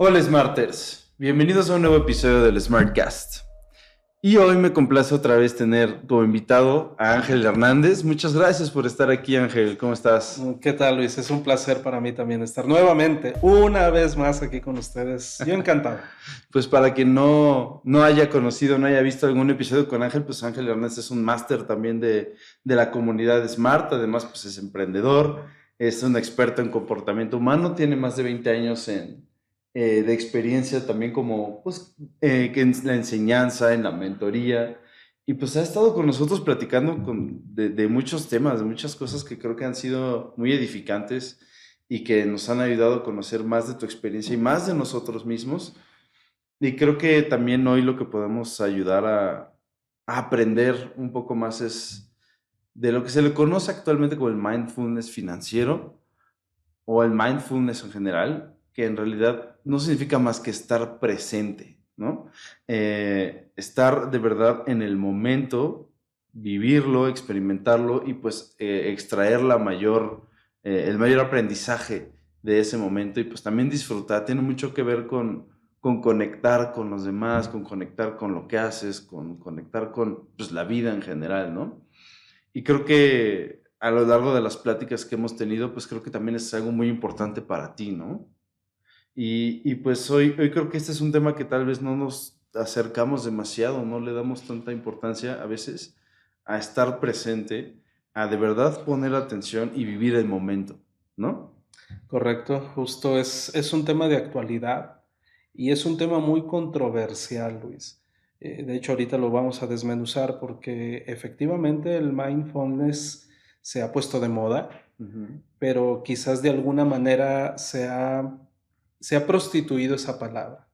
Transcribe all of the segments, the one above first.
Hola Smarters, bienvenidos a un nuevo episodio del Smartcast. Y hoy me complace otra vez tener como invitado a Ángel Hernández. Muchas gracias por estar aquí, Ángel. ¿Cómo estás? ¿Qué tal, Luis? Es un placer para mí también estar nuevamente, una vez más aquí con ustedes. Yo encantado. Pues para quien no haya conocido, no haya visto algún episodio con Ángel, pues Ángel Hernández es un máster también de la comunidad Smart. Además, pues es emprendedor, es un experto en comportamiento humano, tiene más de 20 años de experiencia también como pues, que en la enseñanza, en la mentoría. Y pues ha estado con nosotros platicando de muchos temas, de muchas cosas que creo que han sido muy edificantes y que nos han ayudado a conocer más de tu experiencia y más de nosotros mismos. Y creo que también hoy lo que podemos ayudar a aprender un poco más es de lo que se le conoce actualmente como el mindfulness financiero o el mindfulness en general, que en realidad no significa más que estar presente, ¿no? Estar de verdad en el momento, vivirlo, experimentarlo y pues extraer el mayor aprendizaje de ese momento y pues también disfrutar. Tiene mucho que ver con conectar con los demás, con conectar con lo que haces, con conectar con pues, la vida en general, ¿no? Y creo que a lo largo de las pláticas que hemos tenido, pues creo que también es algo muy importante para ti, ¿no? Y pues hoy creo que este es un tema que tal vez no nos acercamos demasiado, no le damos tanta importancia a veces a estar presente, a de verdad poner atención y vivir el momento, ¿no? Correcto, justo es un tema de actualidad y es un tema muy controversial, Luis. De hecho, ahorita lo vamos a desmenuzar porque efectivamente el mindfulness se ha puesto de moda, Ujú. pero quizás de alguna manera se ha prostituido esa palabra.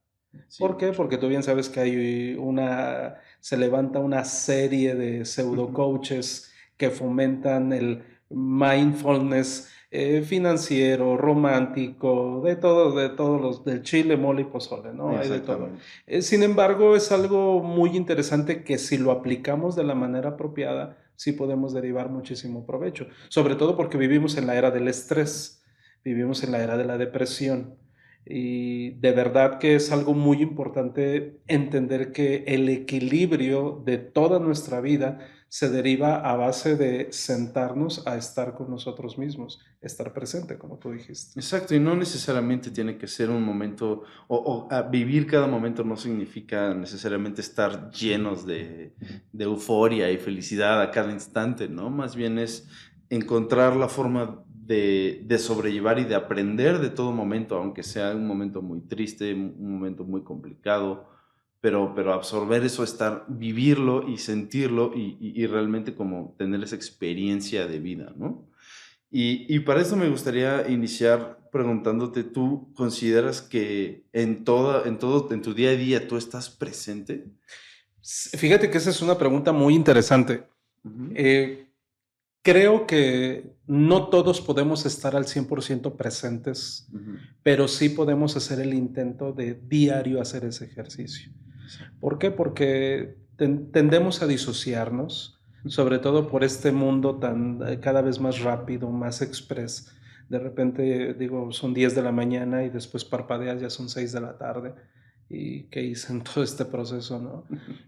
Sí, ¿Por qué? mucho. Porque tú bien sabes que se levanta una serie de pseudo Ujú. coaches que fomentan el mindfulness financiero, romántico, de todos los, del chile, mole y pozole, ¿no? Hay de todo. Exactamente. Sin embargo, es algo muy interesante que si lo aplicamos de la manera apropiada, sí podemos derivar muchísimo provecho. Sobre todo porque vivimos en la era del estrés, vivimos en la era de la depresión. Y de verdad que es algo muy importante entender que el equilibrio de toda nuestra vida se deriva a base de sentarnos a estar con nosotros mismos, estar presente, como tú dijiste. Exacto, y no necesariamente tiene que ser un momento, vivir cada momento no significa necesariamente estar llenos de euforia y felicidad a cada instante, ¿no? Más bien es encontrar la forma de sobrellevar y de aprender de todo momento, aunque sea un momento muy triste, un momento muy complicado, pero absorber eso, vivirlo y sentirlo y realmente como tener esa experiencia de vida, ¿no? Y para eso me gustaría iniciar preguntándote, ¿tú consideras que en tu día a día tú estás presente? Fíjate que esa es una pregunta muy interesante. Ujú, Eh, Creo que no todos podemos estar al 100% presentes, ujú, pero sí podemos hacer el intento de diario hacer ese ejercicio. exacto. ¿Por qué? Porque tendemos a disociarnos, sobre todo por este mundo tan cada vez más rápido, más express. De repente, digo, son 10 de la mañana y después parpadeas, ya son 6 de la tarde. ¿Y qué hice en todo este proceso, no?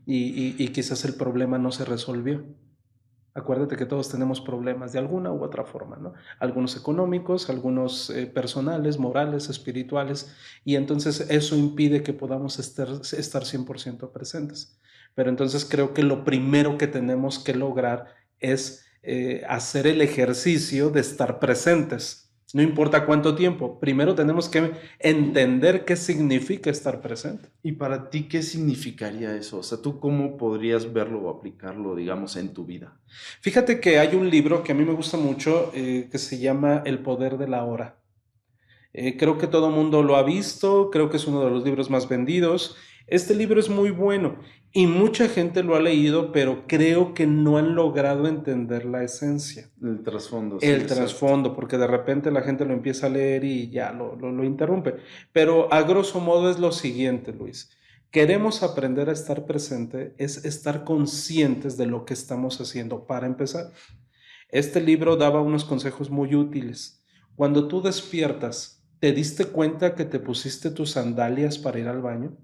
Y quizás el problema no se resolvió. Acuérdate que todos tenemos problemas de alguna u otra forma, ¿no? Algunos económicos, algunos personales, morales, espirituales, y entonces eso impide que podamos estar 100% presentes. Pero entonces creo que lo primero que tenemos que lograr es hacer el ejercicio de estar presentes. No importa cuánto tiempo, primero tenemos que entender qué significa estar presente. ¿Y para ti qué significaría eso? O sea, ¿tú cómo podrías verlo o aplicarlo, digamos, en tu vida? Fíjate que hay un libro que a mí me gusta mucho que se llama El poder de la hora. Creo que todo el mundo lo ha visto, creo que es uno de los libros más vendidos. Este libro es muy bueno y mucha gente lo ha leído, pero creo que no han logrado entender la esencia, El trasfondo, sí, el exacto. trasfondo, porque de repente la gente lo empieza a leer y ya lo interrumpe. Pero a grosso modo es lo siguiente, Luis. Queremos aprender a estar presente, es estar conscientes de lo que estamos haciendo para empezar. Este libro daba unos consejos muy útiles. Cuando tú despiertas, ¿Te diste cuenta que te pusiste tus sandalias para ir al baño?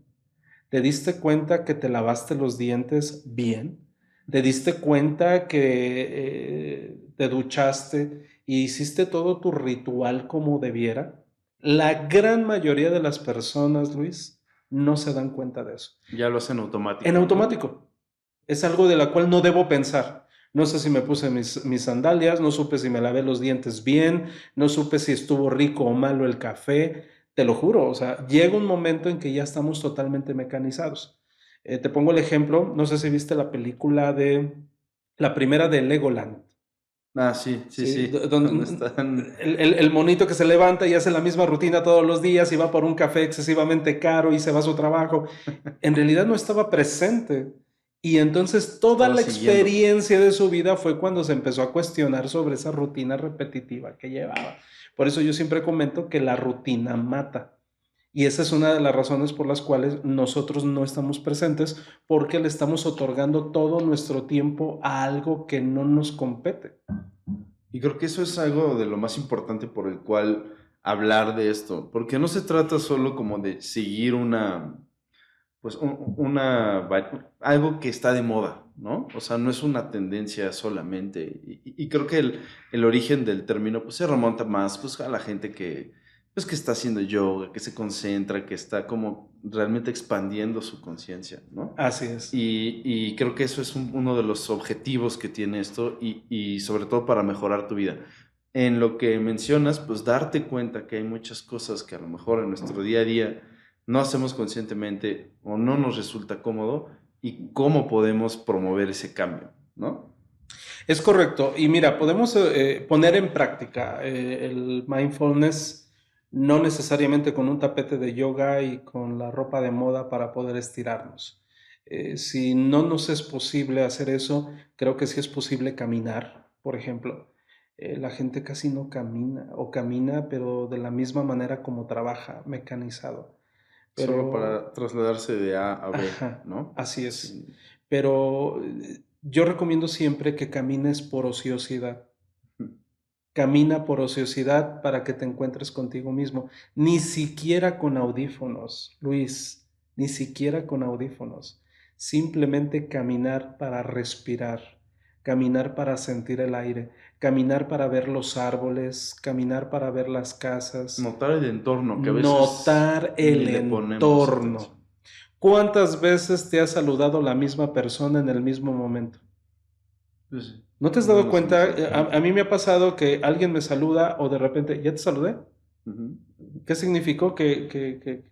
¿Te diste cuenta que te lavaste los dientes bien? ¿Te diste cuenta que te duchaste y hiciste todo tu ritual como debiera? La gran mayoría de las personas, Luis, no se dan cuenta de eso. Ya lo hacen En automático, ¿no? automático. Es algo de la cual no debo pensar. No sé si me puse mis sandalias, no supe si me lavé los dientes bien, no supe si estuvo rico o malo el café. Te lo juro, o sea, llega un momento en que ya estamos totalmente mecanizados. Te pongo el ejemplo, no sé si viste la película la primera de Legoland. Ah, sí, sí, Sí, sí. Donde donde están. el monito que se levanta y hace la misma rutina todos los días y va por un café excesivamente caro y se va a su trabajo, en realidad no estaba presente. Y entonces toda Estaba la siguiendo. experiencia de su vida fue cuando se empezó a cuestionar sobre esa rutina repetitiva que llevaba. Por eso yo siempre comento que la rutina mata. Y esa es una de las razones por las cuales nosotros no estamos presentes, porque le estamos otorgando todo nuestro tiempo a algo que no nos compete. Y creo que eso es algo de lo más importante por el cual hablar de esto, porque no se trata solo como de seguir pues algo que está de moda, ¿no? O sea, no es una tendencia solamente. Y creo que el origen del término, pues se remonta más, pues a la gente pues, que está haciendo yoga, que se concentra, que está como realmente expandiendo su conciencia, ¿no? Así es. Y creo que eso es uno de los objetivos que tiene esto y sobre todo para mejorar tu vida. En lo que mencionas, pues darte cuenta que hay muchas cosas que a lo mejor en nuestro día a día no hacemos conscientemente o no nos resulta cómodo y cómo podemos promover ese cambio, ¿no? Es correcto. Y mira, podemos poner en práctica el mindfulness, no necesariamente con un tapete de yoga y con la ropa de moda para poder estirarnos. Si no nos es posible hacer eso, creo que sí es posible caminar, por ejemplo. La gente casi no camina o camina, pero de la misma manera como trabaja, mecanizado. Solo Pero para trasladarse de A a B, ajá, ¿no? así es. Sí. Pero yo recomiendo siempre que camines por ociosidad. Camina por ociosidad para que te encuentres contigo mismo. Ni siquiera con audífonos, Luis, ni siquiera con audífonos. Simplemente caminar para respirar, caminar para sentir el aire, caminar para ver los árboles, caminar para ver las casas, Notar el entorno, que a veces notar ni el le ponemos atención. entorno. ¿Cuántas veces te ha saludado la misma persona en el mismo momento? Pues sí, ¿No te has no dado nos hemos cuenta? dado cuenta. A mí me ha pasado que alguien me saluda o de repente, ¿ya te saludé? Ujú. ¿Qué significó? Que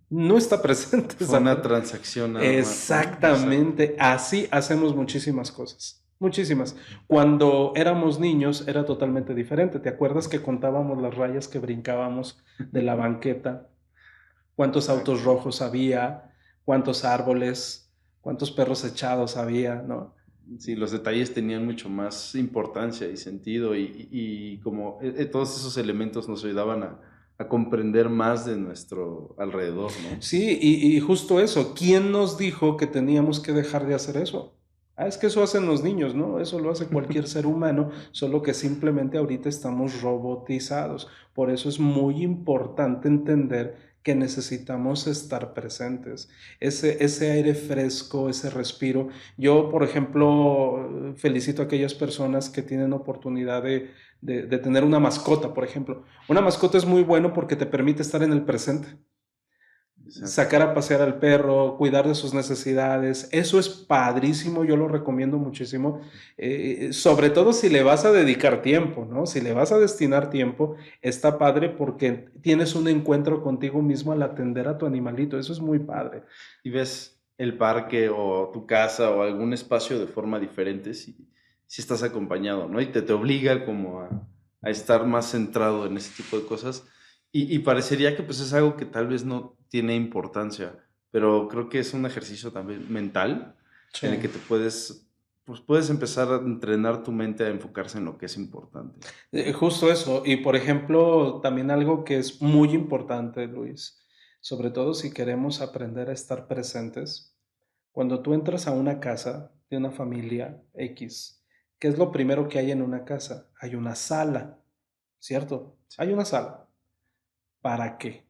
no está presente Fue esa una persona. transacción nada más, ¿no? Exacto. Exactamente, así hacemos muchísimas cosas. Muchísimas. Cuando éramos niños era totalmente diferente. ¿Te acuerdas que contábamos las rayas que brincábamos de la banqueta? ¿Cuántos autos Exacto. rojos había? ¿Cuántos árboles? ¿Cuántos perros echados había? ¿No? Sí, los detalles tenían mucho más importancia y sentido y como todos esos elementos nos ayudaban a comprender más de nuestro alrededor, ¿no? Sí, y justo eso, ¿quién nos dijo que teníamos que dejar de hacer eso? Ah, es que eso hacen los niños, ¿no? Eso lo hace cualquier ser humano, solo que simplemente ahorita estamos robotizados. Por eso es muy importante entender que necesitamos estar presentes. Ese aire fresco, ese respiro. Yo, por ejemplo, felicito a aquellas personas que tienen oportunidad de tener una mascota, por ejemplo. Una mascota es muy bueno porque te permite estar en el presente, Exacto. sacar a pasear al perro, cuidar de sus necesidades. Eso es padrísimo, yo lo recomiendo muchísimo, sobre todo si le vas a dedicar tiempo, ¿no? Si le vas a destinar tiempo, está padre porque tienes un encuentro contigo mismo al atender a tu animalito, eso es muy padre. Y ves el parque o tu casa o algún espacio de forma diferente si estás acompañado, ¿no? Y te obliga como a estar más centrado en ese tipo de cosas. Y parecería que pues es algo que tal vez no tiene importancia, pero creo que es un ejercicio también mental Sí. en el que pues puedes empezar a entrenar tu mente a enfocarse en lo que es importante. Justo eso, y por ejemplo, también algo que es muy importante, Luis, sobre todo si queremos aprender a estar presentes. Cuando tú entras a una casa de una familia X, ¿qué es lo primero que hay en una casa? Hay una sala, ¿cierto? Sí. Hay una sala. ¿Para qué?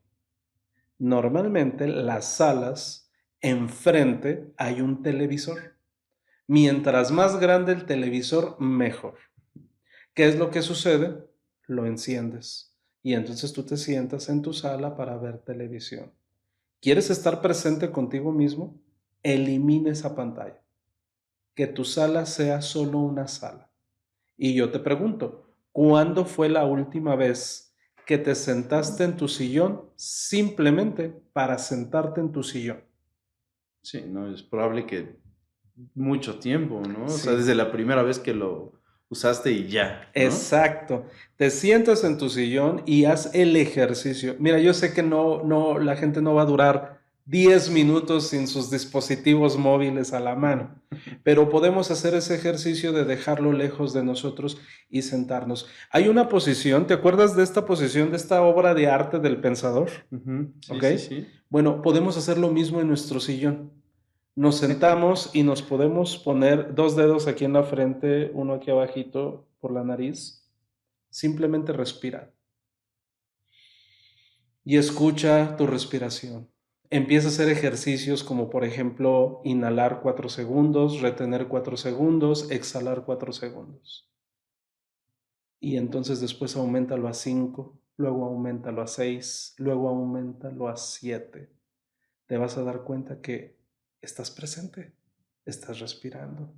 Normalmente las salas, enfrente hay un televisor. Mientras más grande el televisor, mejor. ¿Qué es lo que sucede? Lo enciendes y entonces tú te sientas en tu sala para ver televisión. ¿Quieres estar presente contigo mismo? Elimina esa pantalla. Que tu sala sea solo una sala. Y yo te pregunto, ¿cuándo fue la última vez que te sentaste en tu sillón simplemente para sentarte en tu sillón? Sí, no, es probable que mucho tiempo, ¿no? O sea, Sí, desde la primera vez que lo usaste y ya, ¿no? exacto. Te sientas en tu sillón y haz el ejercicio. Mira, yo sé que la gente no va a durar 10 minutos sin sus dispositivos móviles a la mano, pero podemos hacer ese ejercicio de dejarlo lejos de nosotros y sentarnos. Hay una posición, ¿te acuerdas de esta posición, de esta obra de arte del pensador? Sí, ¿Ok? sí, sí. Bueno, podemos hacer lo mismo en nuestro sillón. Nos sentamos y nos podemos poner 2 dedos aquí en la frente, uno aquí abajito por la nariz. Simplemente respira y escucha tu respiración. Empieza a hacer ejercicios como por ejemplo inhalar 4 segundos, retener 4 segundos, exhalar 4 segundos. Y entonces después auméntalo a 5, luego auméntalo a 6, luego auméntalo a 7. Te vas a dar cuenta que estás presente, estás respirando.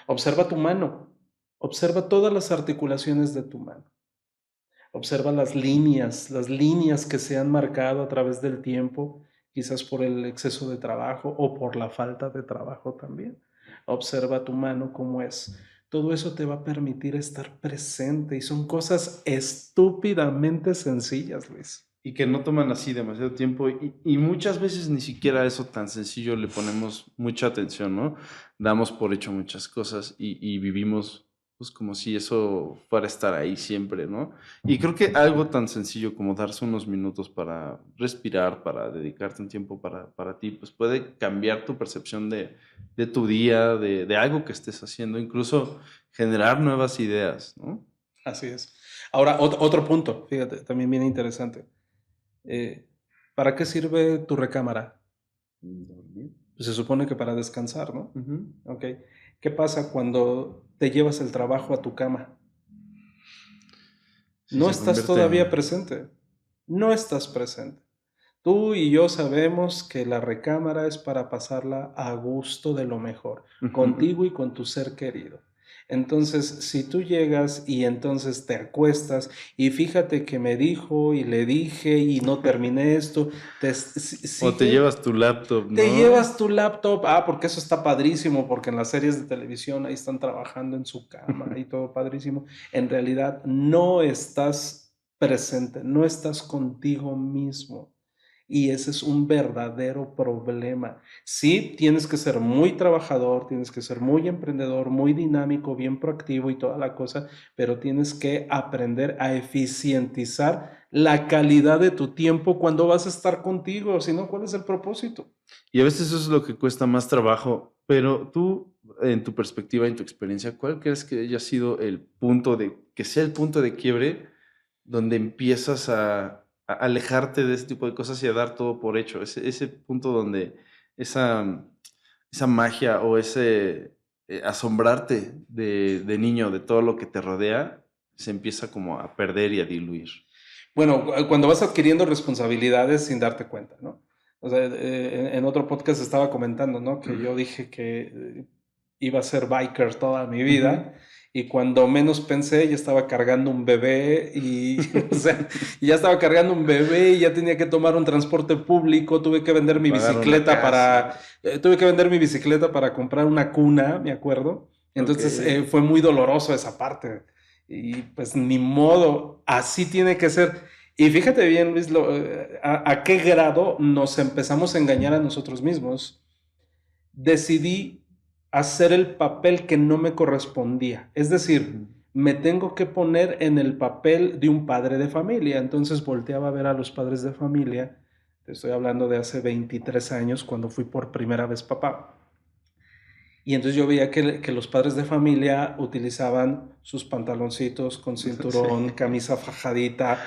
Observa tu mano, observa todas las articulaciones de tu mano. Observa las líneas que se han marcado a través del tiempo, quizás por el exceso de trabajo o por la falta de trabajo también. Observa tu mano cómo es. Todo eso te va a permitir estar presente y son cosas estúpidamente sencillas, Luis. Y que no toman así demasiado tiempo y muchas veces ni siquiera a eso tan sencillo le ponemos mucha atención, ¿no? Damos por hecho muchas cosas y vivimos pues como si eso fuera a estar ahí siempre, ¿no? Y creo que algo tan sencillo como darse unos minutos para respirar, para dedicarte un tiempo para ti, pues puede cambiar tu percepción de tu día, de algo que estés haciendo, incluso generar nuevas ideas, ¿no? Así es. Ahora, otro punto, fíjate, también bien interesante. Eh, ¿Para qué sirve tu recámara? Dormir. Pues se supone que para descansar, ¿no? Ujú. Ok. ¿Qué pasa cuando te llevas el trabajo a tu cama? Sí, No se estás convierte todavía en... presente. No estás presente. Tú y yo sabemos que la recámara es para pasarla a gusto de lo mejor, Ujú. contigo y con tu ser querido. Entonces, si tú llegas y entonces te acuestas y fíjate que me dijo y le dije y no terminé esto, O te sigue. llevas tu laptop, Te ¿no? llevas tu laptop, porque eso está padrísimo, porque en las series de televisión ahí están trabajando en su cama y todo padrísimo. En realidad no estás presente, no estás contigo mismo. Y ese es un verdadero problema. Sí, tienes que ser muy trabajador, tienes que ser muy emprendedor, muy dinámico, bien proactivo y toda la cosa, pero tienes que aprender a eficientizar la calidad de tu tiempo cuando vas a estar contigo. Si no, ¿cuál es el propósito? Y a veces eso es lo que cuesta más trabajo, pero tú, en tu perspectiva, en tu experiencia, ¿cuál crees que haya sido el punto que sea el punto de quiebre donde empiezas a alejarte de ese tipo de cosas y a dar todo por hecho? Ese punto donde esa, esa magia o ese asombrarte de niño, de todo lo que te rodea, se empieza como a perder y a diluir. Bueno, cuando vas adquiriendo responsabilidades sin darte cuenta, ¿no? O sea, en otro podcast estaba comentando, ¿no? Que yo dije que iba a ser biker toda mi Ujú. vida y cuando menos pensé ya estaba cargando un bebé y, o sea, ya estaba cargando un bebé y ya tenía que tomar un transporte público, Y pagar una casa. tuve que vender mi bicicleta para comprar una cuna, me acuerdo. Ok. Entonces fue muy doloroso esa parte. Y pues ni modo, así tiene que ser. Y fíjate bien, Luis, a qué grado nos empezamos a engañar a nosotros mismos. Decidí hacer el papel que no me correspondía. Es decir, Ujú. me tengo que poner en el papel de un padre de familia. Entonces volteaba a ver a los padres de familia. Te estoy hablando de hace 23 años, cuando fui por primera vez papá. Y entonces yo veía que los padres de familia utilizaban sus pantaloncitos con cinturón, Sí. camisa fajadita,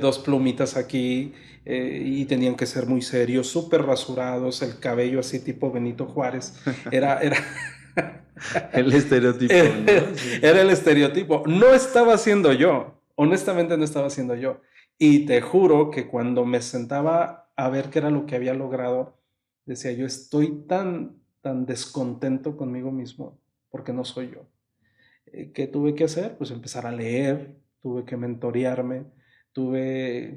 dos plumitas aquí, y tenían que ser muy serios, súper rasurados, el cabello así tipo Benito Juárez. Era, El estereotipo, ¿no? Sí. era el estereotipo. No estaba siendo yo, honestamente no estaba siendo yo. Y te juro que cuando me sentaba a ver qué era lo que había logrado, decía yo, estoy tan descontento conmigo mismo porque no soy yo. ¿Qué tuve que hacer? Pues empezar a leer, tuve que mentorearme,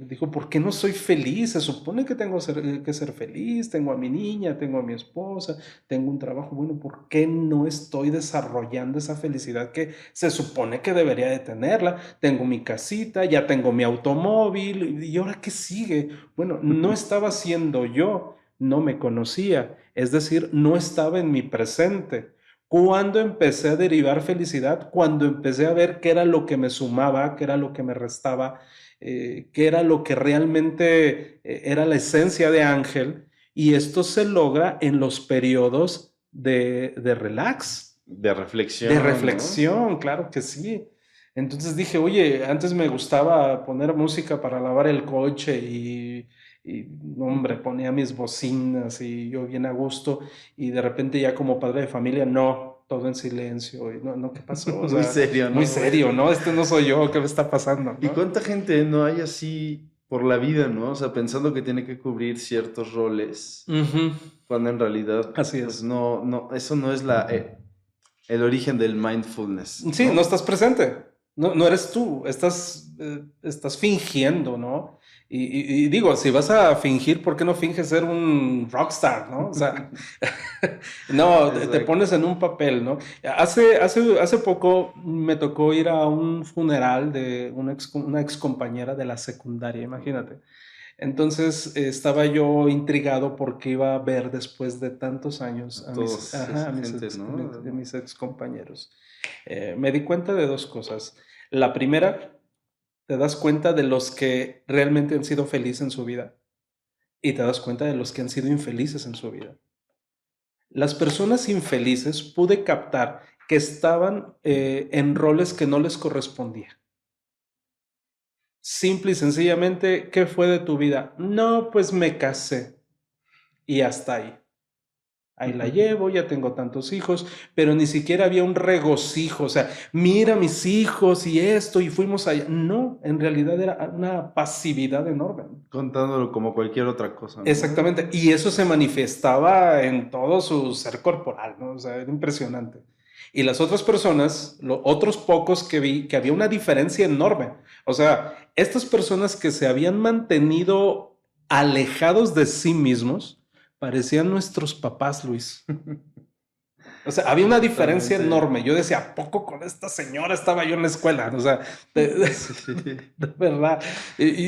dijo, ¿por qué no soy feliz? Se supone que tengo que ser feliz, tengo a mi niña, tengo a mi esposa, tengo un trabajo bueno, ¿por qué no estoy desarrollando esa felicidad que se supone que debería de tenerla? Tengo mi casita, ya tengo mi automóvil, ¿y ahora qué sigue? Bueno, no estaba siendo yo, no me conocía, es decir, no estaba en mi presente. ¿Cuándo empecé a derivar felicidad? Cuando empecé a ver qué era lo que me sumaba, qué era lo que me restaba, qué era lo que realmente era la esencia de Ángel. Y esto se logra en los periodos de relax, De de reflexión, ¿no? reflexión, claro que sí. Entonces dije, oye, antes me gustaba poner música para lavar el coche hombre, ponía mis bocinas y yo bien a gusto y de repente ya como padre de familia, no, todo en silencio y no, no, ¿qué pasó? O Muy sea, serio, muy ¿no? serio, ¿no? Este no soy yo, ¿qué me está pasando, ¿Y no? cuánta gente no hay así por la vida, ¿no? O sea, pensando que tiene que cubrir ciertos roles, Ujú. cuando en realidad, Así pues es. no, eso no es el origen del mindfulness, Sí, no ¿no? estás presente, no, no eres tú, estás fingiendo, ¿no? Y digo, si vas a fingir, ¿por qué no finges ser un rockstar, ¿no? O sea, no, te Exacto. pones en un papel, ¿no? Hace poco me tocó ir a un funeral de una ex compañera de la secundaria, imagínate. Entonces estaba yo intrigado porque iba a ver después de tantos años A todos esa gente, a ¿no? mis ex compañeros. Me di cuenta de dos cosas. La primera, te das cuenta de los que realmente han sido felices en su vida y te das cuenta de los que han sido infelices en su vida. Las personas infelices pude captar que estaban en roles que no les correspondía. Simple y sencillamente, ¿qué fue de tu vida? No, pues me casé y hasta ahí. Ahí la llevo, ya tengo tantos hijos, pero ni siquiera había un regocijo, o sea, mira mis hijos y esto, y fuimos allá. No, en realidad era una pasividad enorme. Contándolo como cualquier otra cosa, ¿no? Exactamente, y eso se manifestaba en todo su ser corporal, ¿no? O sea, era impresionante. Y las otras personas, los otros pocos que vi, que había una diferencia enorme. O sea, estas personas que se habían mantenido alejados de sí mismos, parecían nuestros papás, Luis. O sea, había una diferencia Totalmente. enorme. Yo decía, ¿a poco con esta señora estaba yo en la escuela? O sea, de, Sí. de verdad.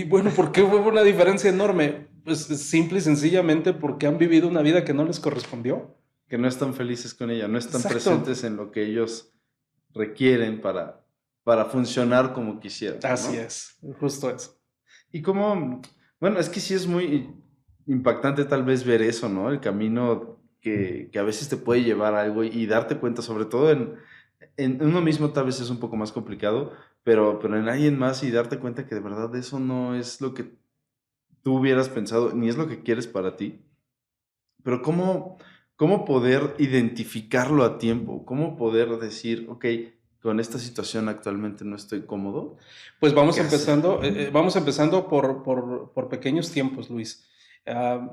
Bueno, ¿por qué hubo una diferencia enorme? Pues simple y sencillamente porque han vivido una vida que no les correspondió. Que no están felices con ella, no están Exacto. presentes en lo que ellos requieren para funcionar como quisieran, Así ¿no? es, justo eso. Y como, bueno, es que sí es muy impactante tal vez ver eso, ¿no? El camino que a veces te puede llevar a algo y darte cuenta, sobre todo en uno mismo tal vez es un poco más complicado, pero en alguien más y darte cuenta que de verdad eso no es lo que tú hubieras pensado, ni es lo que quieres para ti. Pero ¿cómo poder identificarlo a tiempo? ¿Cómo poder decir, ok, con esta situación actualmente no estoy cómodo? Pues ¿Qué hacer? vamos empezando por pequeños tiempos, Luis.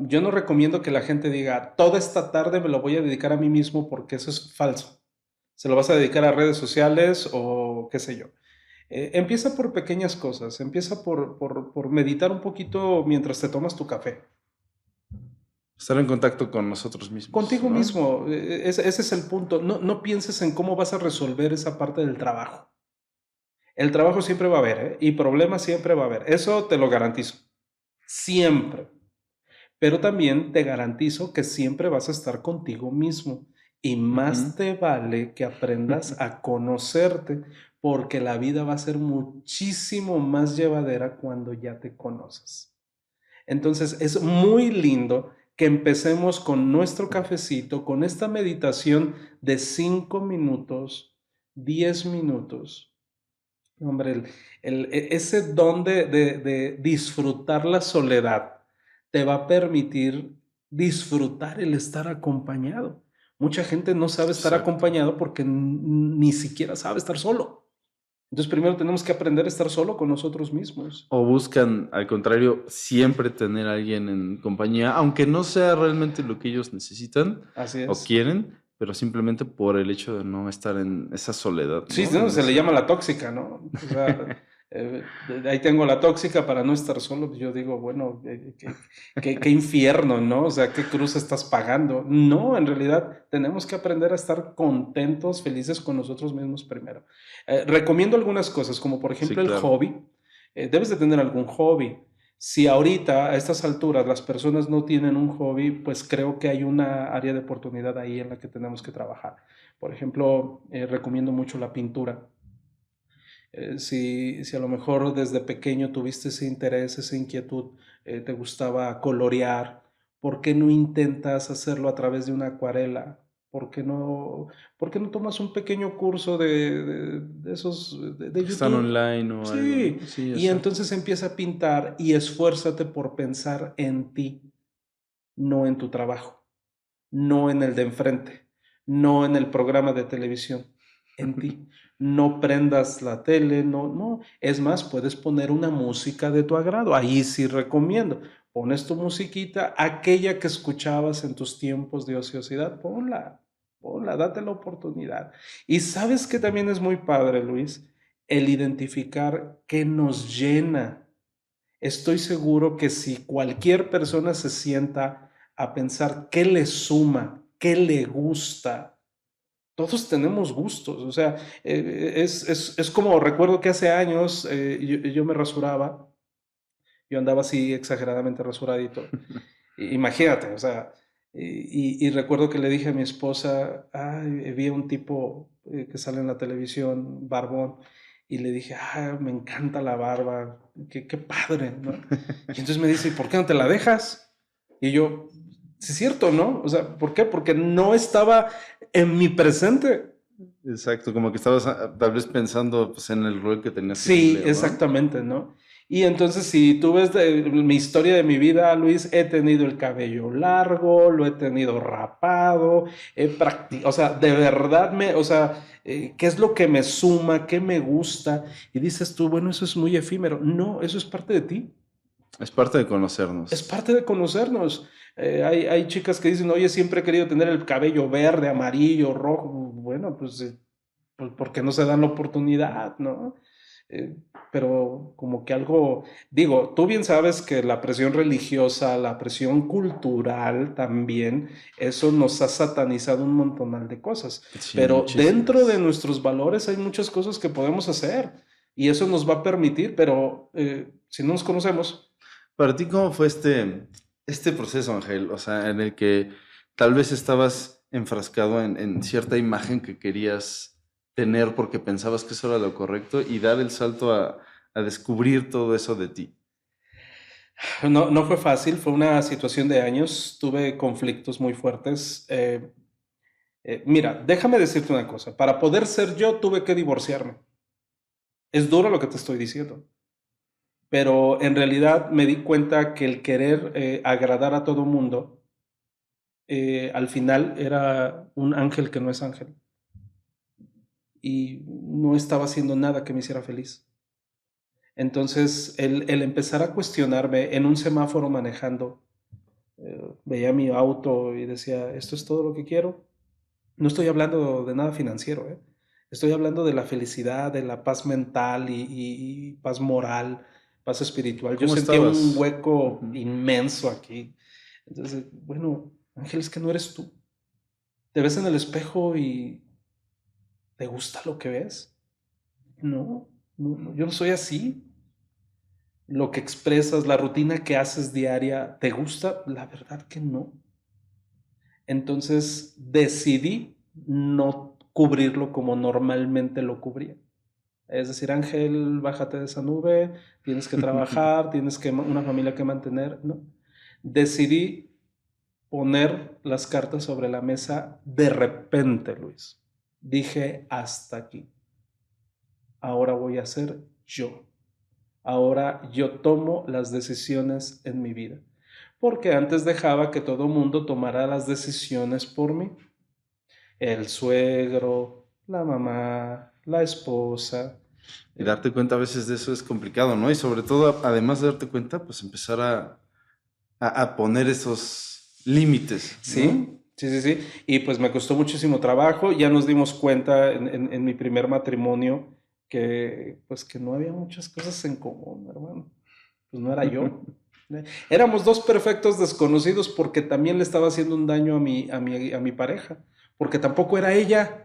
Yo no recomiendo que la gente diga, toda esta tarde me lo voy a dedicar a mí mismo porque eso es falso. Se lo vas a dedicar a redes sociales o qué sé yo. Empieza por pequeñas cosas, empieza por meditar un poquito mientras te tomas tu café. Estar en contacto con nosotros mismos, Contigo ¿no? mismo, ese es el punto. No, no pienses en cómo vas a resolver esa parte del trabajo. El trabajo siempre va a haber, ¿eh? Y problemas siempre va a haber. Eso te lo garantizo. Siempre. Pero también te garantizo que siempre vas a estar contigo mismo. Y más Ujú. te vale que aprendas a conocerte, porque la vida va a ser muchísimo más llevadera cuando ya te conoces. Entonces es muy lindo que empecemos con nuestro cafecito, con esta meditación de 5 minutos, 10 minutos. Hombre, ese don de disfrutar la soledad te va a permitir disfrutar el estar acompañado. Mucha gente no sabe estar Exacto. acompañado porque ni siquiera sabe estar solo. Entonces primero tenemos que aprender a estar solo con nosotros mismos. O buscan, al contrario, siempre tener a alguien en compañía, aunque no sea realmente lo que ellos necesitan Así o es. quieren, pero simplemente por el hecho de no estar en esa soledad, Sí, ¿no? no, En se le esa... llama la tóxica, ¿no? O sea, ahí tengo la tóxica para no estar solo. Yo digo, bueno, qué infierno, ¿no? O sea, ¿qué cruz estás pagando? No, en realidad tenemos que aprender a estar contentos, felices con nosotros mismos primero. Recomiendo algunas cosas, como por Sí, ejemplo el claro. hobby. Debes de tener algún hobby. Si ahorita, a estas alturas, las personas no tienen un hobby, pues creo que hay una área de oportunidad ahí en la que tenemos que trabajar. Por ejemplo, recomiendo mucho la pintura. Si a lo mejor desde pequeño tuviste ese interés, esa inquietud, te gustaba colorear, ¿por qué no intentas hacerlo a través de una acuarela? ¿Por qué por qué no tomas un pequeño curso de esos de Que están YouTube? online o algo, Sí, ¿no? Sí, y exacto. entonces empieza a pintar y esfuérzate por pensar en ti, no en tu trabajo, no en el de enfrente, no en el programa de televisión, en ti. No prendas la tele, no. Es más, puedes poner una música de tu agrado. Ahí sí recomiendo. Pones tu musiquita, aquella que escuchabas en tus tiempos de ociosidad, ponla, date la oportunidad. Y sabes que también es muy padre, Luis, el identificar qué nos llena. Estoy seguro que si cualquier persona se sienta a pensar qué le suma, qué le gusta, todos tenemos gustos. O sea, es como recuerdo que hace años yo me rasuraba, yo andaba así exageradamente rasuradito. Imagínate, o sea, y recuerdo que le dije a mi esposa, ay, vi a un tipo que sale en la televisión, barbón, y le dije, me encanta la barba, qué padre, ¿no? Y entonces me dice, ¿y por qué no te la dejas? Y yo, sí es cierto, ¿no? O sea, ¿por qué? Porque no estaba en mi presente. Exacto, como que estabas tal vez pensando pues, en el rol que tenías que Sí, cumplir, ¿no? exactamente, ¿no? Y entonces, si tú ves mi historia de mi vida, Luis, he tenido el cabello largo, lo he tenido rapado, o sea, de verdad o sea, ¿qué es lo que me suma? ¿Qué me gusta? Y dices tú, bueno, eso es muy efímero. No, eso es parte de ti, Es parte de es conocernos. parte de conocernos. Hay chicas que dicen, oye, siempre he querido tener el cabello verde, amarillo, rojo. Bueno, pues porque no se dan la oportunidad, ¿no? Eh, pero como que algo, digo, tú bien sabes que la presión religiosa, la presión cultural también, eso nos ha satanizado un montonal de cosas, Sí, pero dentro de muchísimas. nuestros valores hay muchas cosas que podemos hacer y eso nos va a permitir, pero si no nos conocemos, Para ti, ¿cómo fue este proceso, Ángel? O sea, en el que tal vez estabas enfrascado en cierta imagen que querías tener porque pensabas que eso era lo correcto y dar el salto a descubrir todo eso de ti. no fue fácil, fue una situación de años, tuve conflictos muy fuertes. Mira, déjame decirte una cosa, para poder ser yo tuve que divorciarme. Es duro lo que te estoy diciendo, pero en realidad me di cuenta que el querer agradar a todo mundo, al final era un ángel que no es ángel y no estaba haciendo nada que me hiciera feliz. Entonces, el empezar a cuestionarme en un semáforo manejando, veía mi auto y decía, ¿esto es todo lo que quiero? No estoy hablando de nada financiero, ¿eh? Estoy hablando de la felicidad, de la paz mental y paz moral, paz espiritual. Yo ¿Cómo sentía un estabas? hueco Ujú. inmenso aquí. Entonces, bueno, Ángel, es que no eres tú. Te ves en el espejo y ¿te gusta lo que ves? No, no, yo no soy así. Lo que expresas, la rutina que haces diaria, ¿te gusta? La verdad que no. Entonces decidí no cubrirlo como normalmente lo cubría. Es decir, Ángel, bájate de esa nube, tienes que trabajar, tienes que una familia que mantener, ¿no? Decidí poner las cartas sobre la mesa de repente, Luis. Dije, hasta aquí. Ahora voy a ser yo. Ahora yo tomo las decisiones en mi vida. Porque antes dejaba que todo mundo tomara las decisiones por mí. El suegro, la mamá, la esposa. Y darte cuenta a veces de eso es complicado, ¿no? Y sobre todo, además de darte cuenta, pues empezar a poner esos límites, ¿no? Sí, sí, sí, sí. Y pues me costó muchísimo trabajo. Ya nos dimos cuenta en mi primer matrimonio que pues que no había muchas cosas en común, hermano. Pues no era yo. Éramos dos perfectos desconocidos porque también le estaba haciendo un daño a mi pareja, porque tampoco era ella.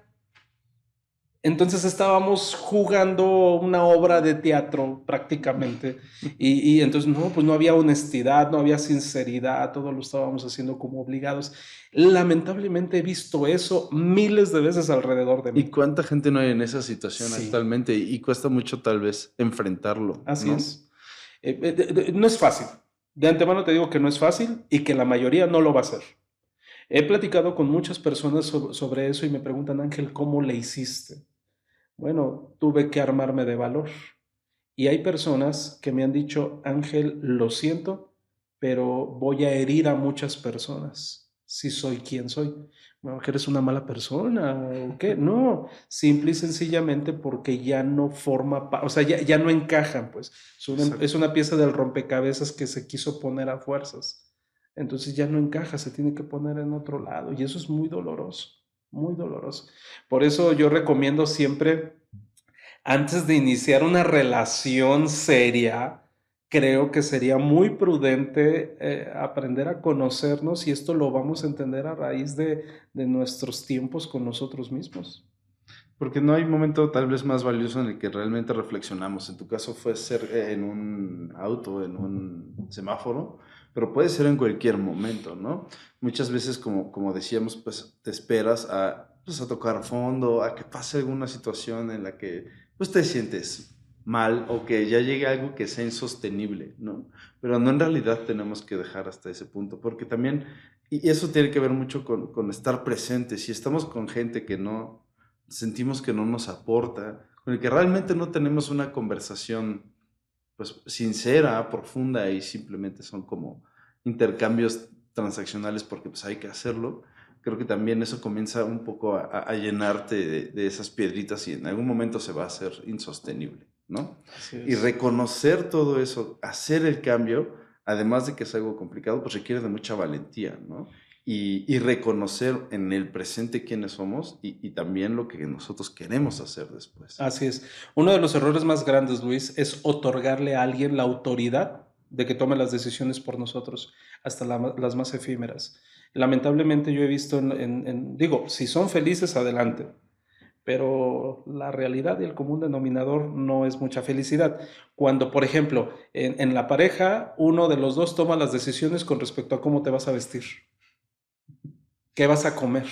Entonces estábamos jugando una obra de teatro prácticamente y entonces no, pues no había honestidad, no había sinceridad, todo lo estábamos haciendo como obligados. Lamentablemente he visto eso miles de veces alrededor de ¿Y mí. cuánta gente no hay en esa situación Sí, actualmente? Y cuesta mucho tal vez enfrentarlo, así ¿no? es. No es fácil. De antemano te digo que no es fácil y que la mayoría no lo va a hacer. He platicado con muchas personas sobre eso y me preguntan, Ángel, ¿cómo le hiciste? Bueno, tuve que armarme de valor. Y hay personas que me han dicho, Ángel, lo siento, pero voy a herir a muchas personas si soy quien soy. Bueno, que eres una mala persona o qué. No, simple y sencillamente porque ya no forma, o sea, ya no encajan, pues. Es Exacto. una pieza del rompecabezas que se quiso poner a fuerzas. Entonces ya no encaja, se tiene que poner en otro lado y eso es muy doloroso, muy doloroso. Por eso yo recomiendo siempre antes de iniciar una relación seria, creo que sería muy prudente aprender a conocernos y esto lo vamos a entender a raíz de nuestros tiempos con nosotros mismos. Porque no hay momento tal vez más valioso en el que realmente reflexionamos. En tu caso fue ser en un auto, en un semáforo, pero puede ser en cualquier momento, ¿no? Muchas veces, como decíamos, pues te esperas pues, a tocar fondo, a que pase alguna situación en la que pues, te sientes mal o que ya llegue algo que sea insostenible, ¿no? Pero no, en realidad tenemos que dejar hasta ese punto, porque también, y eso tiene que ver mucho con estar presentes. Si estamos con gente que no sentimos que no nos aporta, con el que realmente no tenemos una conversación pues sincera, profunda y simplemente son como intercambios transaccionales porque pues hay que hacerlo. Creo que también eso comienza un poco a llenarte de esas piedritas y en algún momento se va a hacer insostenible, ¿no? Así Y es. reconocer todo eso, hacer el cambio, además de que es algo complicado, pues requiere de mucha valentía, ¿no? Y reconocer en el presente quiénes somos y también lo que nosotros queremos hacer después. Así es. Uno de los errores más grandes, Luis, es otorgarle a alguien la autoridad de que tome las decisiones por nosotros, hasta las más efímeras. Lamentablemente yo he visto digo, si son felices, adelante, pero la realidad y el común denominador no es mucha felicidad. Cuando, por ejemplo, en la pareja, uno de los dos toma las decisiones con respecto a cómo te vas a vestir, qué vas a comer.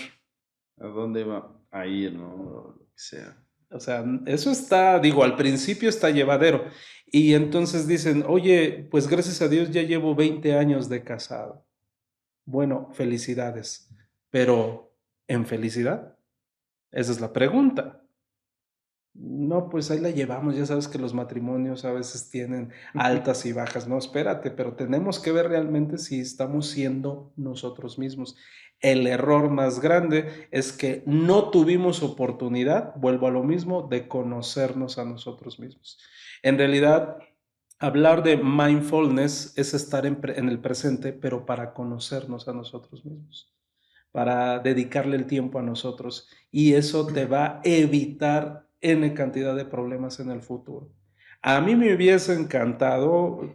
¿A dónde va a ir, no? Lo que sea. O sea, eso está, digo, al principio está llevadero. Y entonces dicen, oye, pues gracias a Dios ya llevo 20 años de casado. Bueno, felicidades. Pero, ¿en felicidad? Esa es la pregunta. No, pues ahí la llevamos. Ya sabes que los matrimonios a veces tienen altas y bajas. No, espérate, pero tenemos que ver realmente si estamos siendo nosotros mismos. El error más grande es que no tuvimos oportunidad, vuelvo a lo mismo, de conocernos a nosotros mismos. En realidad, hablar de mindfulness es estar en el presente, pero para conocernos a nosotros mismos, para dedicarle el tiempo a nosotros y eso te va a evitar N cantidad de problemas en el futuro. A mí me hubiese encantado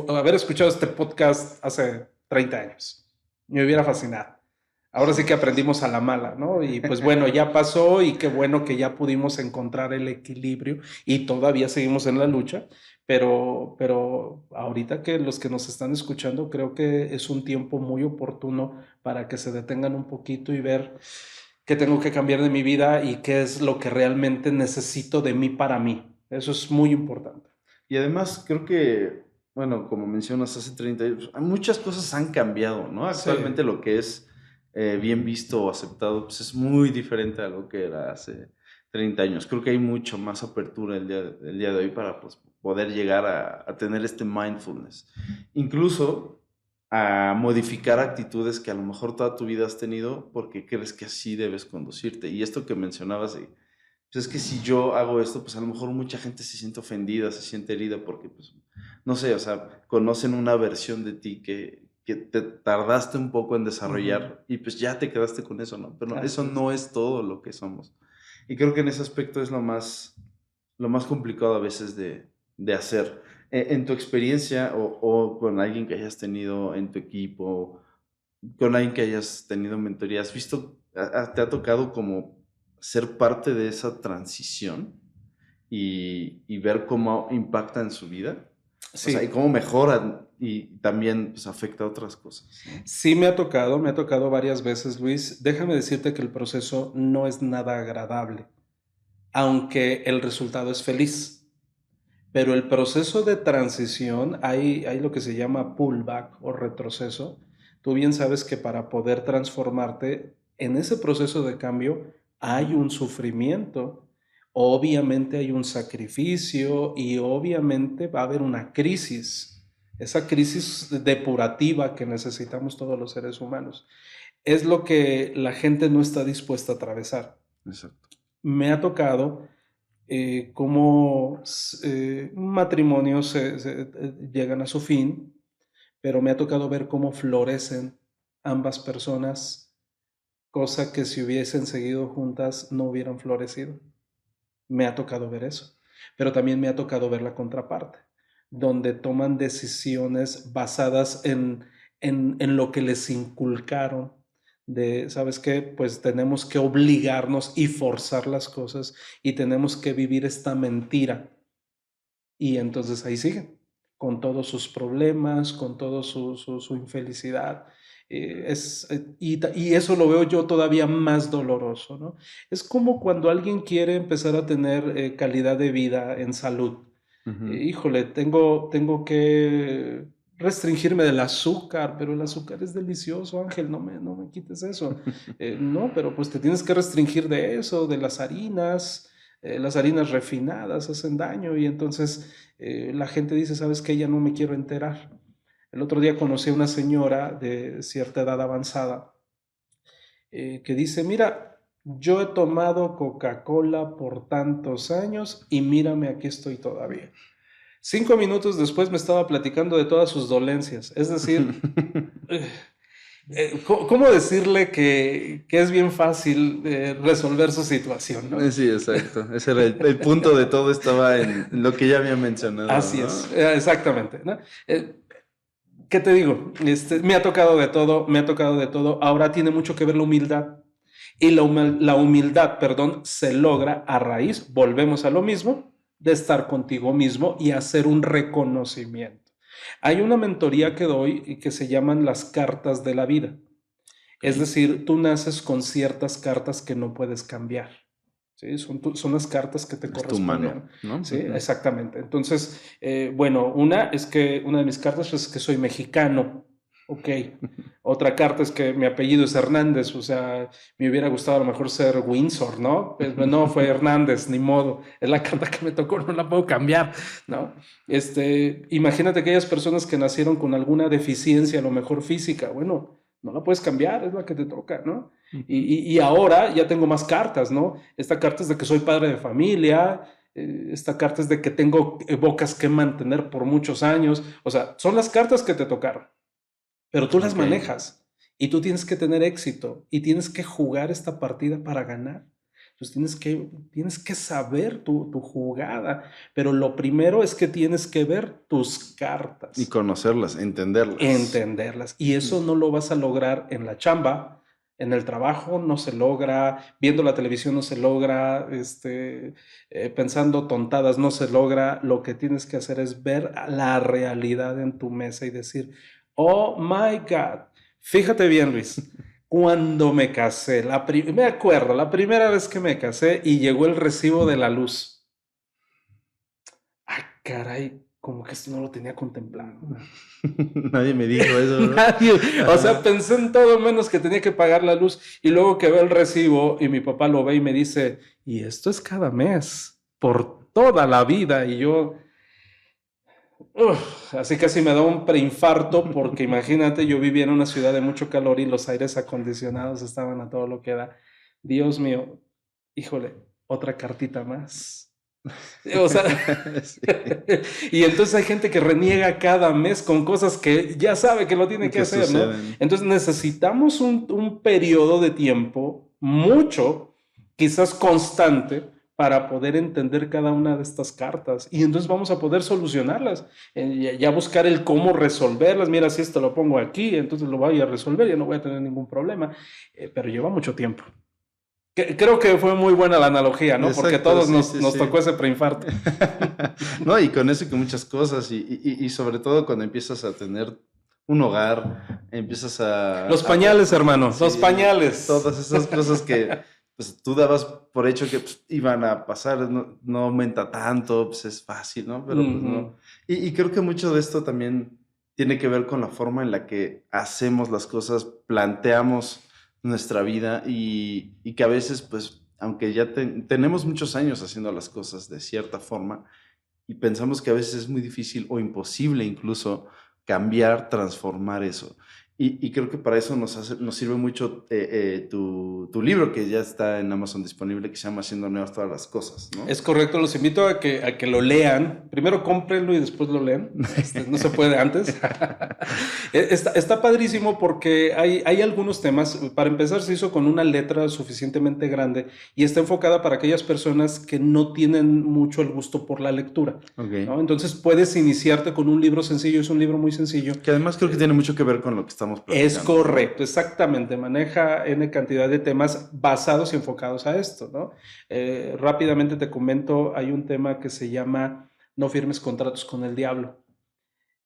haber escuchado este podcast hace 30 años. Me hubiera fascinado. Ahora sí que aprendimos a la mala, ¿no? Y pues bueno, ya pasó y qué bueno que ya pudimos encontrar el equilibrio y todavía seguimos en la lucha, pero ahorita que los que nos están escuchando, creo que es un tiempo muy oportuno para que se detengan un poquito y ver qué tengo que cambiar de mi vida y qué es lo que realmente necesito de mí para mí. Eso es muy importante. Y además creo que bueno, como mencionas, hace 30 años, muchas cosas han cambiado, ¿no? Sí, Actualmente lo que es bien visto o aceptado, pues es muy diferente a lo que era hace 30 años. Creo que hay mucho más apertura el día de hoy para pues, poder llegar a tener este mindfulness. Incluso a modificar actitudes que a lo mejor toda tu vida has tenido porque crees que así debes conducirte. Y esto que mencionabas de pues es que si yo hago esto, pues a lo mejor mucha gente se siente ofendida, se siente herida porque, pues, no sé, o sea, conocen una versión de ti que te tardaste un poco en ujú, desarrollar y pues ya te quedaste con eso, ¿no? Pero eso así es. no es todo lo que somos. Y creo que en ese aspecto es lo más complicado a veces de hacer. En tu experiencia o con alguien que hayas tenido en tu equipo, con alguien que hayas tenido mentoría, ¿has visto, te ha tocado como ser parte de esa transición y ver cómo impacta en su vida? O sea, y Sí, cómo mejoran y también pues, afecta a otras cosas, ¿no? sí me ha tocado varias veces, Luis. Déjame decirte que el proceso no es nada agradable, aunque el resultado es feliz. Pero el proceso de transición, hay lo que se llama pullback o retroceso. Tú bien sabes que para poder transformarte en ese proceso de cambio hay un sufrimiento, obviamente hay un sacrificio y obviamente va a haber una crisis, esa crisis depurativa que necesitamos todos los seres humanos. Es lo que la gente no está dispuesta a atravesar. Exacto. Me ha tocado cómo matrimonios llegan a su fin, pero me ha tocado ver cómo florecen ambas personas, cosa que si hubiesen seguido juntas no hubieran florecido. Me ha tocado ver eso, pero también me ha tocado ver la contraparte, donde toman decisiones basadas en lo que les inculcaron, de, ¿sabes qué? Pues tenemos que obligarnos y forzar las cosas y tenemos que vivir esta mentira. Y entonces ahí siguen, con todos sus problemas, con toda su infelicidad. Y eso lo veo yo todavía más doloroso, ¿no? Es como cuando alguien quiere empezar a tener calidad de vida en salud. Ujú. Híjole, tengo que restringirme del azúcar, pero el azúcar es delicioso, Ángel, no me quites eso. No, pero pues te tienes que restringir de eso, de las harinas refinadas hacen daño y entonces la gente dice, ¿sabes qué? Ya no me quiero enterar. El otro día conocí a una señora de cierta edad avanzada que dice, mira, yo he tomado Coca-Cola por tantos años y mírame, aquí estoy todavía. 5 minutos después me estaba platicando de todas sus dolencias. Es decir, ¿cómo decirle que es bien fácil resolver su situación, ¿no? Sí, exacto. Ese era el punto de todo, estaba en lo que ya había mencionado, Así ¿no? es, exactamente, ¿no? ¿Qué te digo? Me ha tocado de todo, me ha tocado de todo. Ahora tiene mucho que ver la humildad. Y la humildad, perdón, se logra a raíz, volvemos a lo mismo, de estar contigo mismo y hacer un reconocimiento. Hay una mentoría que doy y que se llaman las cartas de la vida. Ok. Es decir, tú naces con ciertas cartas que no puedes cambiar. ¿Sí? Son las cartas que te Es tu mano, corresponden. ¿no? ¿Sí? Ujú. Exactamente. Entonces, bueno, una de mis cartas es que soy mexicano. Ok. Otra carta es que mi apellido es Hernández. O sea, me hubiera gustado a lo mejor ser Windsor, ¿no? Pues no, fue Hernández, ni modo. Es la carta que me tocó, no la puedo cambiar, ¿no? Imagínate aquellas personas que nacieron con alguna deficiencia, a lo mejor física. Bueno, no la puedes cambiar, es la que te toca, ¿no? Y, Ujú. y, y ahora ya tengo más cartas, ¿no? Esta carta es de que soy padre de familia, esta carta es de que tengo bocas que mantener por muchos años, o sea, son las cartas que te tocaron, pero tú las Ok. manejas y tú tienes que tener éxito y tienes que jugar esta partida para ganar. Entonces tienes que saber tu jugada, pero lo primero es que tienes que ver tus Y cartas, conocerlas, entenderlas. entenderlas. Y eso no lo vas a lograr en la chamba, en el trabajo no se logra, viendo la televisión no se logra, pensando tontadas no se logra. Lo que tienes que hacer es ver la realidad en tu mesa y decir, oh my God, fíjate bien, Luis. Cuando me casé, me acuerdo, la primera vez que me casé y llegó el recibo de la luz. Ah, caray. como que esto no lo tenía contemplado. Nadie me dijo eso, ¿no? Nadie, o sea, pensé en todo menos que tenía que pagar la luz, y luego que veo el recibo y mi papá lo ve y me dice, y esto es cada mes, por toda la vida, y yo... así casi me da un preinfarto porque imagínate, yo vivía en una ciudad de mucho calor y los aires acondicionados estaban a todo lo que da. Dios mío, híjole, otra cartita más. O sea, Sí. y entonces hay gente que reniega cada mes con cosas que ya sabe que lo tiene que hacer, ¿no? Suceden. Entonces necesitamos un periodo de tiempo, mucho, quizás constante, para poder entender cada una de estas cartas. Y entonces vamos a poder solucionarlas, ya buscar el cómo resolverlas. Mira, si esto lo pongo aquí, entonces lo voy a resolver, ya no voy a tener ningún problema. Pero lleva mucho tiempo. Creo que fue muy buena la analogía, ¿no? Exacto, Porque a todos sí, nos sí. tocó ese preinfarto. No, y con eso y con muchas cosas, y sobre todo cuando empiezas a tener un hogar, empiezas Los pañales, hermano, sí, los pañales. todas esas cosas que pues, tú dabas por hecho que pues, iban a pasar, no aumenta tanto, pues es fácil, ¿no? Pero pues no. Y creo que mucho de esto también tiene que ver con la forma en la que hacemos las cosas, planteamos nuestra vida y que a veces, pues, aunque ya tenemos muchos años haciendo las cosas de cierta forma y pensamos que a veces es muy difícil o imposible incluso cambiar, transformar eso. Y creo que para eso nos sirve mucho tu libro que ya está en Amazon disponible, que se llama Haciendo Nuevas Todas las Cosas, ¿no? Es correcto, los invito a que lo lean. Primero cómprenlo y después lo lean. No se puede antes. Está padrísimo porque hay algunos temas. Para empezar, se hizo con una letra suficientemente grande y está enfocada para aquellas personas que no tienen mucho el gusto por la lectura, Okay. ¿no? Entonces puedes iniciarte con un libro sencillo, es un libro muy sencillo. Que además creo que tiene mucho que ver con lo que estamos platicando. Es correcto, exactamente. Maneja N cantidad de temas basados y enfocados a esto, ¿no? Rápidamente te comento, hay un tema que se llama No firmes contratos con el diablo.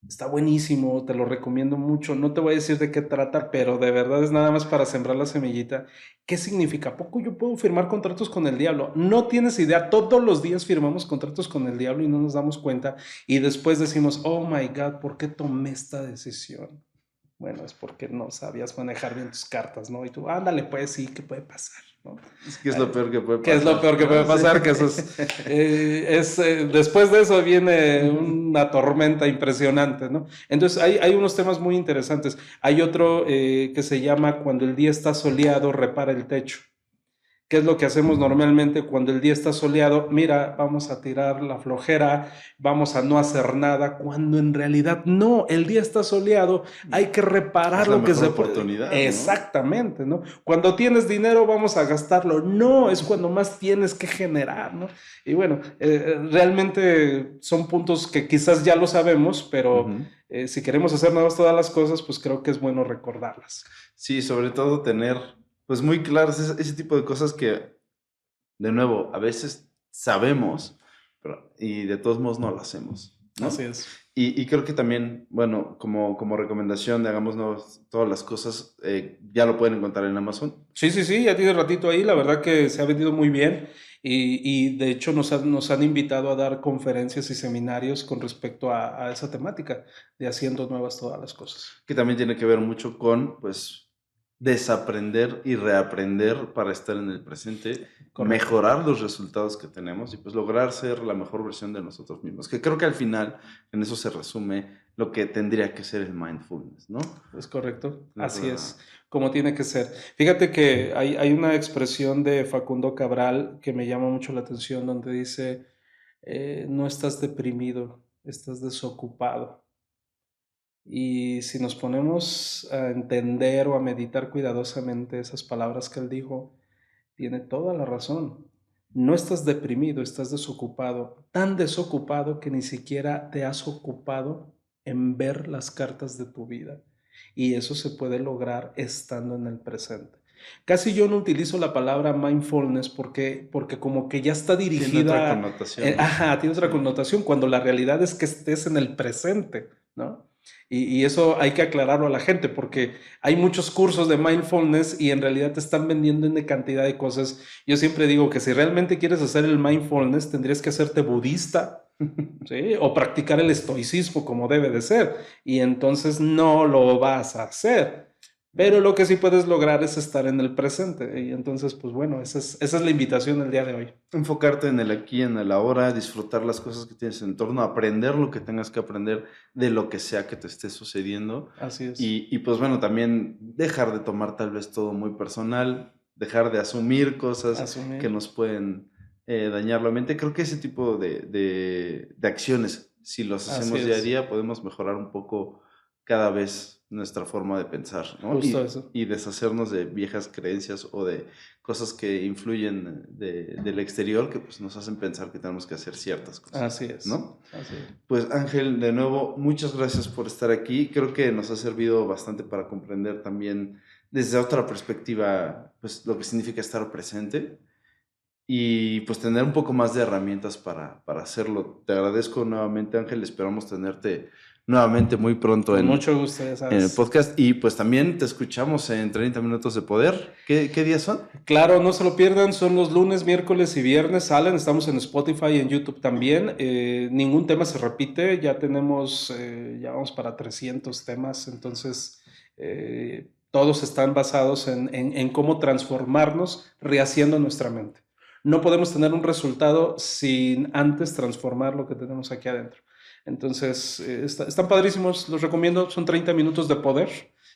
Está buenísimo, te lo recomiendo mucho. No te voy a decir de qué trata, pero de verdad es nada más para sembrar la semillita. ¿Qué significa? ¿A poco yo puedo firmar contratos con el diablo? No tienes idea, todos los días firmamos contratos con el diablo y no nos damos cuenta. Y después decimos, oh my God, ¿por qué tomé esta decisión? Bueno, es porque no sabías manejar bien tus cartas, ¿no? Y tú, ándale, pues sí, ¿qué puede pasar? ¿No? ¿Qué es lo peor que puede pasar? ¿Qué es lo peor que puede pasar? Sí. Que eso es después de eso viene una tormenta impresionante, ¿no? Entonces hay unos temas muy interesantes. Hay otro que se llama Cuando el día está soleado, repara el techo. ¿Qué es lo que hacemos normalmente cuando el día está soleado? Mira, vamos a tirar la flojera, vamos a no hacer nada, cuando en realidad no, el día está soleado, hay que reparar lo que se puede. Oportunidad, ¿no? Exactamente, ¿no? Cuando tienes dinero vamos a gastarlo, no, es cuando más tienes que generar, ¿no? Y bueno, realmente son puntos que quizás ya lo sabemos, pero si queremos hacer nuevas todas las cosas, pues creo que es bueno recordarlas. Sí, sobre todo tener pues muy claras ese tipo de cosas que, de nuevo, a veces sabemos, y de todos modos no lo hacemos, ¿no? Así es. Y creo que también, bueno, como recomendación de hagamos todas las cosas, ya lo pueden encontrar en Amazon. Sí, ya tiene ratito ahí, la verdad que se ha vendido muy bien y de hecho nos han invitado a dar conferencias y seminarios con respecto a esa temática de haciendo nuevas todas las cosas. Que también tiene que ver mucho con, pues, desaprender y reaprender para estar en el presente, correcto, mejorar los resultados que tenemos y pues lograr ser la mejor versión de nosotros mismos, que creo que al final en eso se resume lo que tendría que ser el mindfulness, ¿no? Es correcto, así es, como tiene que ser. Fíjate que hay una expresión de Facundo Cabral que me llama mucho la atención donde dice, no estás deprimido, estás desocupado. Y si nos ponemos a entender o a meditar cuidadosamente esas palabras que él dijo, tiene toda la razón. No estás deprimido, estás desocupado, tan desocupado que ni siquiera te has ocupado en ver las cartas de tu vida. Y eso se puede lograr estando en el presente. Casi yo no utilizo la palabra mindfulness porque como que ya está dirigida. Tiene otra connotación. Tiene otra connotación cuando la realidad es que estés en el presente, ¿no? Y eso hay que aclararlo a la gente porque hay muchos cursos de mindfulness y en realidad te están vendiendo en cantidad de cosas. Yo siempre digo que si realmente quieres hacer el mindfulness tendrías que hacerte budista ¿sí? O practicar el estoicismo como debe de ser, y entonces no lo vas a hacer. Pero lo que sí puedes lograr es estar en el presente, y entonces, pues bueno, esa es la invitación del día de hoy. Enfocarte en el aquí, en el ahora, disfrutar las cosas que tienes en torno, aprender lo que tengas que aprender de lo que sea que te esté sucediendo. Así es. Y pues bueno, también dejar de tomar tal vez todo muy personal, dejar de asumir cosas que nos pueden dañar la mente. Creo que ese tipo de acciones, si los hacemos día a día, podemos mejorar un poco cada vez nuestra forma de pensar, ¿no? Justo eso. Y deshacernos de viejas creencias o de cosas que influyen del exterior que pues, nos hacen pensar que tenemos que hacer ciertas cosas. Así es. ¿No? Así es. Pues Ángel, de nuevo, muchas gracias por estar aquí. Creo que nos ha servido bastante para comprender también desde otra perspectiva pues, lo que significa estar presente y pues tener un poco más de herramientas para hacerlo. Te agradezco nuevamente, Ángel. Esperamos tenerte nuevamente muy pronto Con mucho gusto, ya sabes. en el podcast. Y pues también te escuchamos en 30 Minutos de Poder. ¿Qué días son? Claro, no se lo pierdan. Son los lunes, miércoles y viernes. Salen, estamos en Spotify y en YouTube también. Ningún tema se repite. Ya tenemos, ya vamos para 300 temas. Entonces, todos están basados en cómo transformarnos rehaciendo nuestra mente. No podemos tener un resultado sin antes transformar lo que tenemos aquí adentro. Entonces, están padrísimos, los recomiendo. Son 30 minutos de poder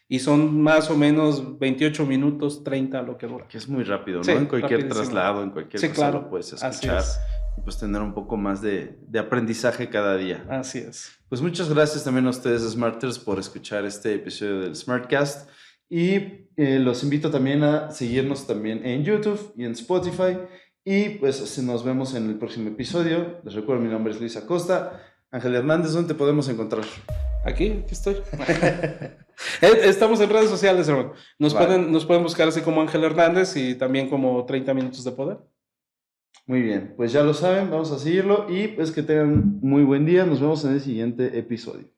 y son más o menos 28 minutos, 30 lo que dura. Que es muy rápido, ¿no? Sí, en cualquier rapidísimo. traslado, en cualquier Sí, cosa claro. lo puedes Así escuchar es. y pues tener un poco más de aprendizaje cada día. Así es. Pues muchas gracias también a ustedes, Smarters, por escuchar este episodio del Smartcast. Y los invito también a seguirnos también en YouTube y en Spotify. Y pues nos vemos en el próximo episodio. Les recuerdo, mi nombre es Luis Acosta. Ángel Hernández, ¿dónde te podemos encontrar? Aquí estoy. Estamos en redes sociales, hermano. Nos pueden buscar así como Ángel Hernández y también como 30 Minutos de Poder. Muy bien, pues ya lo saben, vamos a seguirlo y pues que tengan muy buen día. Nos vemos en el siguiente episodio.